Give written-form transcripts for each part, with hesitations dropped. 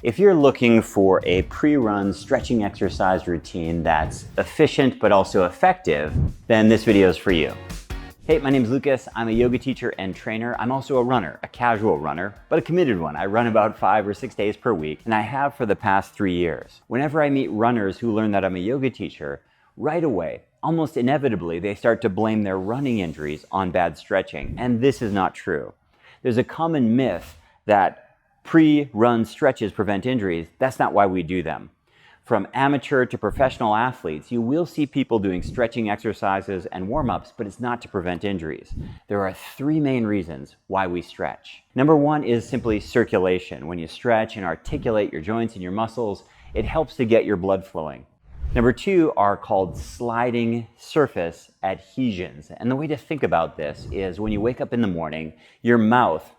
If you're looking for a pre-run stretching exercise routine that's efficient but also effective, then this video is for you. Hey, my name is Lucas. I'm a yoga teacher and trainer. I'm also a runner, a casual runner, but a committed one. I run about 5 or 6 days per week, and I have for the past 3 years. Whenever I meet runners who learn that I'm a yoga teacher, right away, almost inevitably, they start to blame their running injuries on bad stretching, and this is not true. There's a common myth that pre-run stretches prevent injuries. That's not why we do them. From amateur to professional athletes, you will see people doing stretching exercises and warm-ups, but it's not to prevent injuries. There are 3 main reasons why we stretch. Number 1 is simply circulation. When you stretch and articulate your joints and your muscles, it helps to get your blood flowing. Number 2 are called sliding surface adhesions. And the way to think about this is when you wake up in the morning, your mouth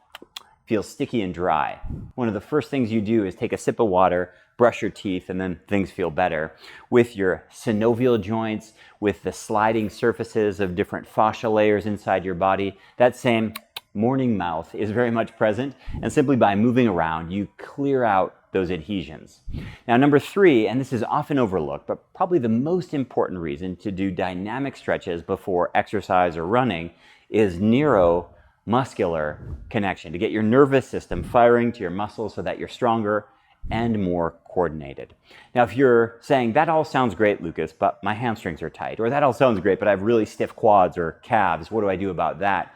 feels sticky and dry. One of the first things you do is take a sip of water, brush your teeth, and then things feel better. With your synovial joints, with the sliding surfaces of different fascia layers inside your body, that same morning mouth is very much present, and simply by moving around, you clear out those adhesions. Now, number 3, and this is often overlooked, but probably the most important reason to do dynamic stretches before exercise or running is neuromuscular connection, to get your nervous system firing to your muscles so that you're stronger and more coordinated. Now, if you're saying, that all sounds great, Lucas, but my hamstrings are tight, or that all sounds great, but I have really stiff quads or calves, what do I do about that?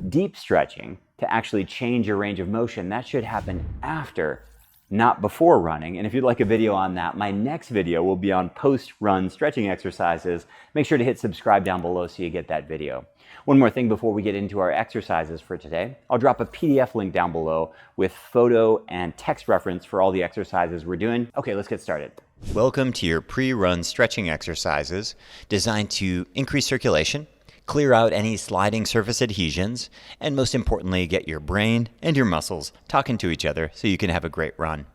Deep stretching to actually change your range of motion, that should happen after, not before running. And if you'd like a video on that, my next video will be on post-run stretching exercises. Make sure to hit subscribe down below so you get that video. One more thing before we get into our exercises for today. I'll drop a PDF link down below with photo and text reference for all the exercises we're doing. Okay, let's get started. Welcome to your pre-run stretching exercises designed to increase circulation, clear out any sliding surface adhesions, and most importantly, get your brain and your muscles talking to each other so you can have a great run.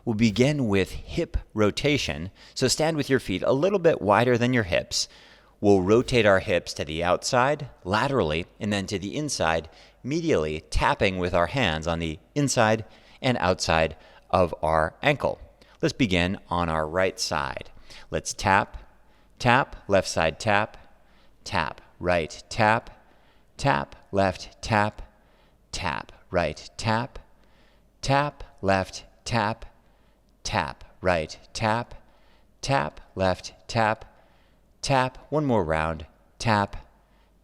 We'll begin with hip rotation, so stand with your feet a little bit wider than your hips. We'll rotate our hips to the outside, laterally, and then to the inside, medially, tapping with our hands on the inside and outside of our ankle. Let's begin on our right side. Let's tap, tap, left side tap, tap, right tap, tap, left tap, tap, right tap, tap, left tap, tap, right tap, tap, left tap, tap, one more round, tap,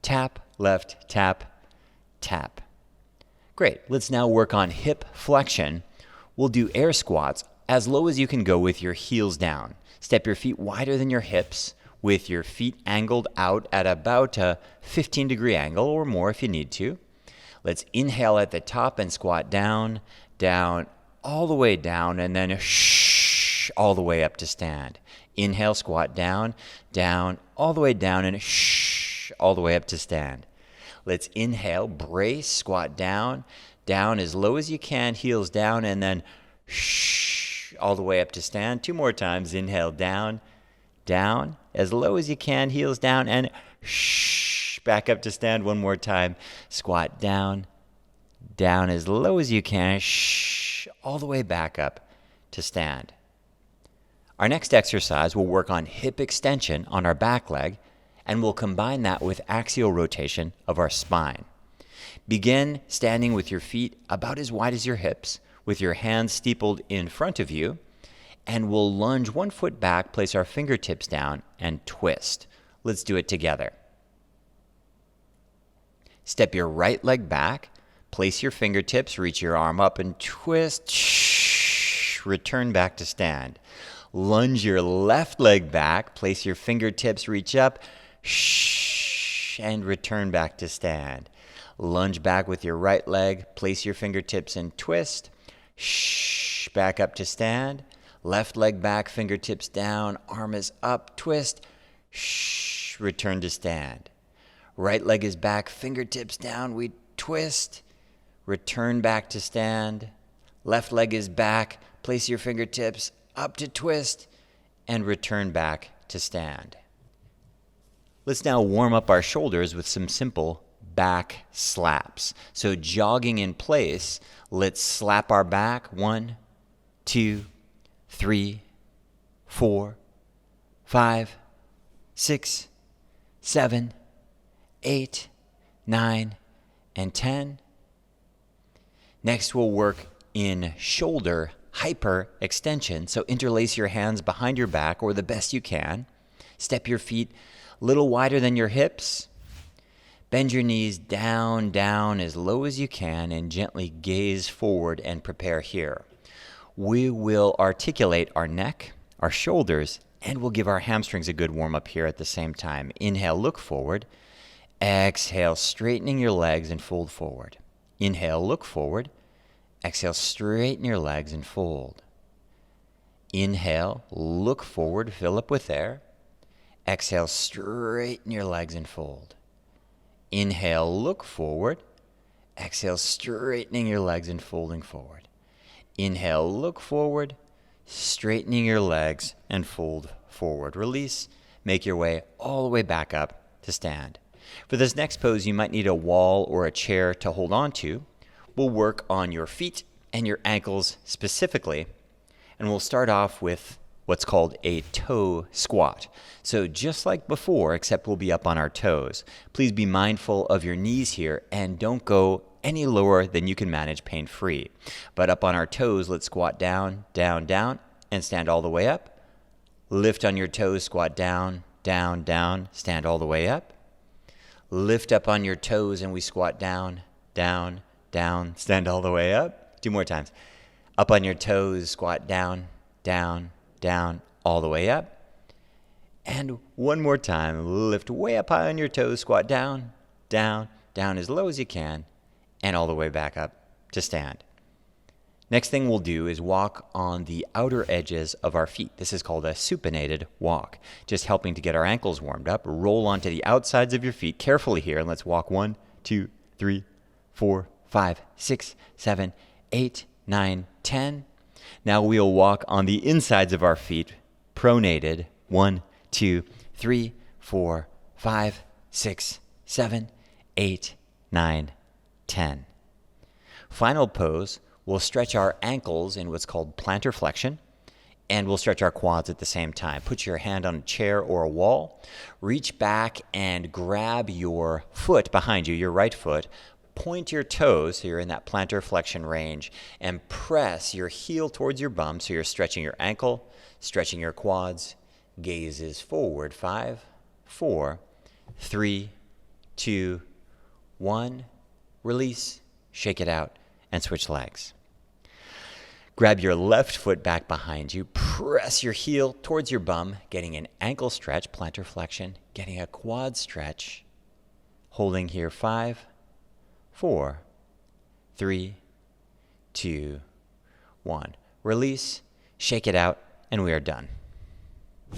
tap, left tap, tap. Great, let's now work on hip flexion. We'll do air squats as low as you can go with your heels down. Step your feet wider than your hips with your feet angled out at about a 15-degree angle or more if you need to. Let's inhale at the top and squat down, down, all the way down, and then shh, all the way up to stand. Inhale, squat down, down, all the way down, and shh, all the way up to stand. Let's inhale, brace, squat down, down as low as you can, heels down, and then shh, all the way up to stand. 2 more times. Inhale, down, down, as low as you can, heels down, and shh, back up to stand. 1 more time. Squat down, down as low as you can, shh, all the way back up to stand. Our next exercise will work on hip extension on our back leg, and we'll combine that with axial rotation of our spine. Begin standing with your feet about as wide as your hips, with your hands steepled in front of you, and we'll lunge 1 foot back, place our fingertips down, and twist. Let's do it together. Step your right leg back, place your fingertips, reach your arm up, and twist. Shh, return back to stand. Lunge your left leg back, place your fingertips, reach up, shh, and return back to stand. Lunge back with your right leg, place your fingertips and twist, shh, back up to stand. Left leg back, fingertips down, arm is up, twist, shh, return to stand. Right leg is back, fingertips down, we twist, return back to stand. Left leg is back, place your fingertips up to twist, and return back to stand. Let's now warm up our shoulders with some simple back slaps. So jogging in place, let's slap our back. 1, 2, 3, 4, 5, 6, 7, 8, 9, and 10. Next, we'll work in shoulder hyperextension. So interlace your hands behind your back or the best you can. Step your feet a little wider than your hips. Bend your knees down, down as low as you can and gently gaze forward and prepare here. We will articulate our neck, our shoulders, and we'll give our hamstrings a good warm up here at the same time. Inhale, look forward. Exhale, straightening your legs and fold forward. Inhale, look forward. Exhale, straighten your legs and fold. Inhale, look forward, fill up with air. Exhale, straighten your legs and fold. Inhale, look forward. Exhale, straightening your legs and folding forward. Inhale, look forward, straightening your legs and fold forward. Release, make your way all the way back up to stand. For this next pose, you might need a wall or a chair to hold on to. We'll work on your feet and your ankles specifically, and we'll start off with what's called a toe squat. So just like before, except we'll be up on our toes. Please be mindful of your knees here and don't go any lower than you can manage pain-free. But up on our toes, let's squat down, down, down, and stand all the way up. Lift on your toes, squat down, down, down, stand all the way up. Lift up on your toes and we squat down, down, down, stand all the way up. 2 more times. Up on your toes, squat down, down, down, all the way up. And 1 more time. Lift way up high on your toes, squat down, down, down as low as you can, and all the way back up to stand. Next thing we'll do is walk on the outer edges of our feet. This is called a supinated walk, just helping to get our ankles warmed up. Roll onto the outsides of your feet carefully here, and let's walk 1, 2, 3, 4, 5, 6, 7, 8, 9, 10. Now we'll walk on the insides of our feet, pronated. 1, 2, 3, 4, 5, 6, 7, 8, 9, 10. Final pose, we'll stretch our ankles in what's called plantar flexion, and we'll stretch our quads at the same time. Put your hand on a chair or a wall, reach back and grab your foot behind you, your right foot. Point your toes, so you're in that plantar flexion range, and press your heel towards your bum, so you're stretching your ankle, stretching your quads. Gaze is forward. 5, 4, 3, 2, 1. Release, shake it out, and switch legs. Grab your left foot back behind you. Press your heel towards your bum, getting an ankle stretch, plantar flexion, getting a quad stretch. Holding here. 5, 4, 3, 2, 1. Release, shake it out, and we are done.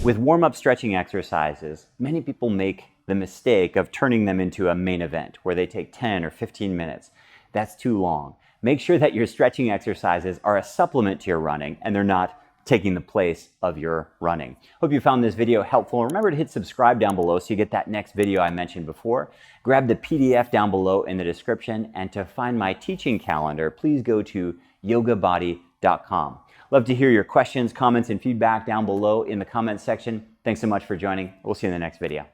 With warm-up stretching exercises, many people make the mistake of turning them into a main event where they take 10 or 15 minutes. That's too long. Make sure that your stretching exercises are a supplement to your running and they're not taking the place of your running. Hope you found this video helpful. Remember to hit subscribe down below so you get that next video I mentioned before. Grab the PDF down below in the description, and to find my teaching calendar, please go to YOGABODY.com. Love to hear your questions, comments, and feedback down below in the comments section. Thanks so much for joining. We'll see you in the next video.